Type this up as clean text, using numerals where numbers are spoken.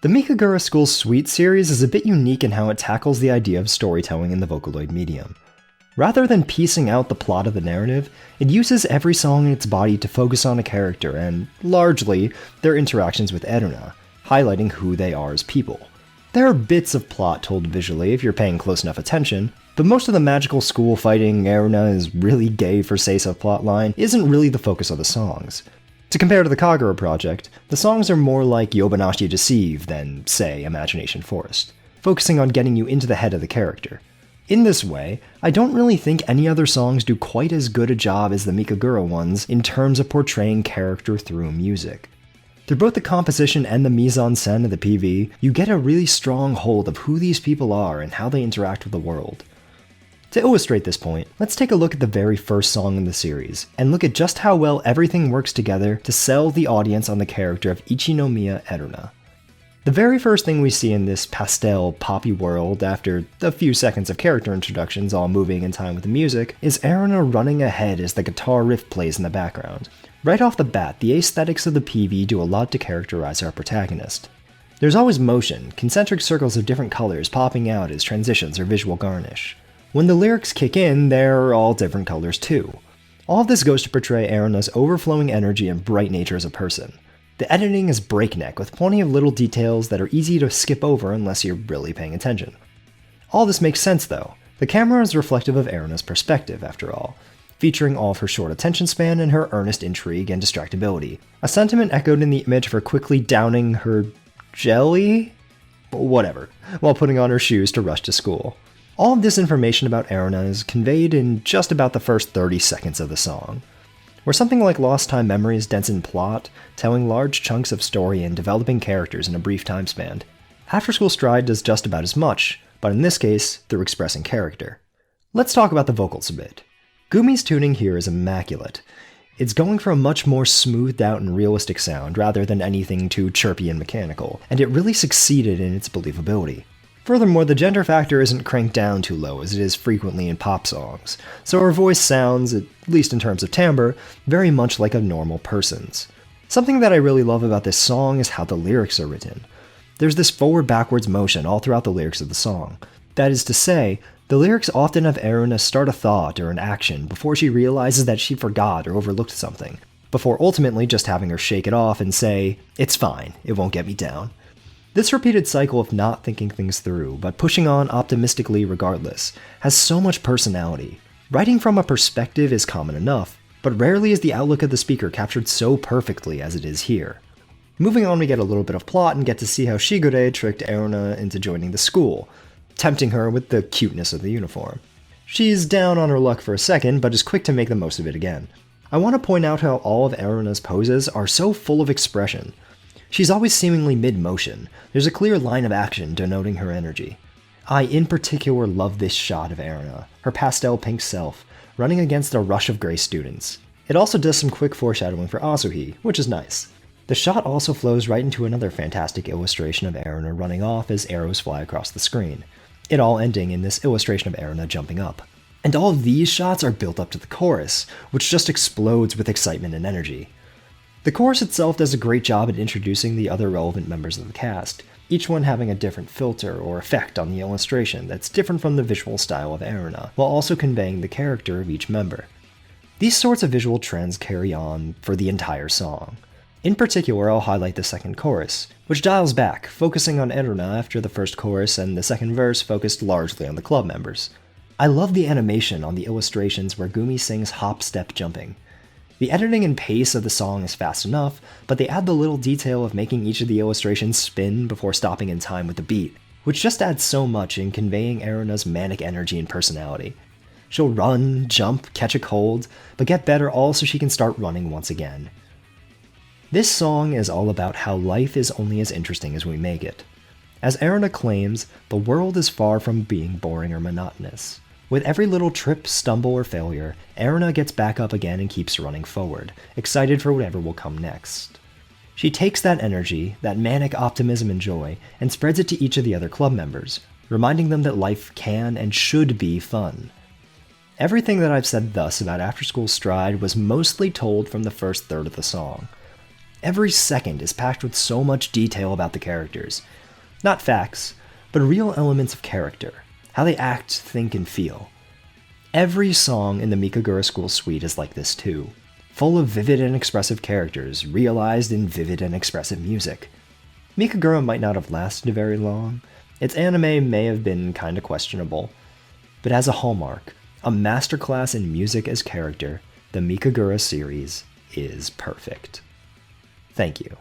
The Mikagura School Suite series is a bit unique in how it tackles the idea of storytelling in the Vocaloid medium. Rather than piecing out the plot of the narrative, it uses every song in its body to focus on a character and, largely, their interactions with Eruna, highlighting who they are as people. There are bits of plot told visually if you're paying close enough attention, but most of the magical school fighting Eruna is really gay for Seiso plotline isn't really the focus of the songs. To compare to the Kagura project, the songs are more like Yobanashi Deceive than, say, Imagination Forest, focusing on getting you into the head of the character. In this way, I don't really think any other songs do quite as good a job as the Mikagura ones in terms of portraying character through music. Through both the composition and the mise-en-scène of the PV, you get a really strong hold of who these people are and how they interact with the world. To illustrate this point, let's take a look at the very first song in the series, and look at just how well everything works together to sell the audience on the character of Ichinomiya Eruna. The very first thing we see in this pastel, poppy world, after a few seconds of character introductions all moving in time with the music, is Eruna running ahead as the guitar riff plays in the background. Right off the bat, the aesthetics of the PV do a lot to characterize our protagonist. There's always motion, concentric circles of different colors popping out as transitions or visual garnish. When the lyrics kick in, they're all different colors too. All of this goes to portray Eruna's overflowing energy and bright nature as a person. The editing is breakneck, with plenty of little details that are easy to skip over unless you're really paying attention. All this makes sense though. The camera is reflective of Eruna's perspective, after all, featuring all of her short attention span and her earnest intrigue and distractibility, a sentiment echoed in the image of her quickly downing her jelly? Whatever, while putting on her shoes to rush to school. All of this information about Eruna is conveyed in just about the first 30 seconds of the song. Where something like Lost Time Memory is dense in plot, telling large chunks of story and developing characters in a brief time span, After School Stride does just about as much, but in this case, through expressing character. Let's talk about the vocals a bit. Gumi's tuning here is immaculate. It's going for a much more smoothed out and realistic sound rather than anything too chirpy and mechanical, and it really succeeded in its believability. Furthermore, the gender factor isn't cranked down too low as it is frequently in pop songs, so her voice sounds, at least in terms of timbre, very much like a normal person's. Something that I really love about this song is how the lyrics are written. There's this forward-backwards motion all throughout the lyrics of the song. That is to say, the lyrics often have Eruna start a thought or an action before she realizes that she forgot or overlooked something, before ultimately just having her shake it off and say, "It's fine, it won't get me down." This repeated cycle of not thinking things through, but pushing on optimistically regardless, has so much personality. Writing from a perspective is common enough, but rarely is the outlook of the speaker captured so perfectly as it is here. Moving on, we get a little bit of plot and get to see how Shigure tricked Eruna into joining the school, tempting her with the cuteness of the uniform. She's down on her luck for a second, but is quick to make the most of it again. I want to point out how all of Eruna's poses are so full of expression. She's always seemingly mid-motion. There's a clear line of action denoting her energy. I in particular love this shot of Eruna, her pastel pink self, running against a rush of gray students. It also does some quick foreshadowing for Azuhi, which is nice. The shot also flows right into another fantastic illustration of Eruna running off as arrows fly across the screen, it all ending in this illustration of Eruna jumping up. And all of these shots are built up to the chorus, which just explodes with excitement and energy. The chorus itself does a great job at introducing the other relevant members of the cast, each one having a different filter or effect on the illustration that's different from the visual style of Eruna, while also conveying the character of each member. These sorts of visual trends carry on for the entire song. In particular, I'll highlight the second chorus, which dials back, focusing on Eruna after the first chorus and the second verse focused largely on the club members. I love the animation on the illustrations where Gumi sings hop step jumping. The editing and pace of the song is fast enough, but they add the little detail of making each of the illustrations spin before stopping in time with the beat, which just adds so much in conveying Eruna's manic energy and personality. She'll run, jump, catch a cold, but get better all so she can start running once again. This song is all about how life is only as interesting as we make it. As Eruna claims, the world is far from being boring or monotonous. With every little trip, stumble, or failure, Eruna gets back up again and keeps running forward, excited for whatever will come next. She takes that energy, that manic optimism and joy, and spreads it to each of the other club members, reminding them that life can and should be fun. Everything that I've said thus about After School Stride was mostly told from the first third of the song. Every second is packed with so much detail about the characters. Not facts, but real elements of character, how they act, think, and feel. Every song in the Mikagura School Suite is like this too, full of vivid and expressive characters, realized in vivid and expressive music. Mikagura might not have lasted very long, its anime may have been kinda questionable, but as a hallmark, a masterclass in music as character, the Mikagura series is perfect. Thank you.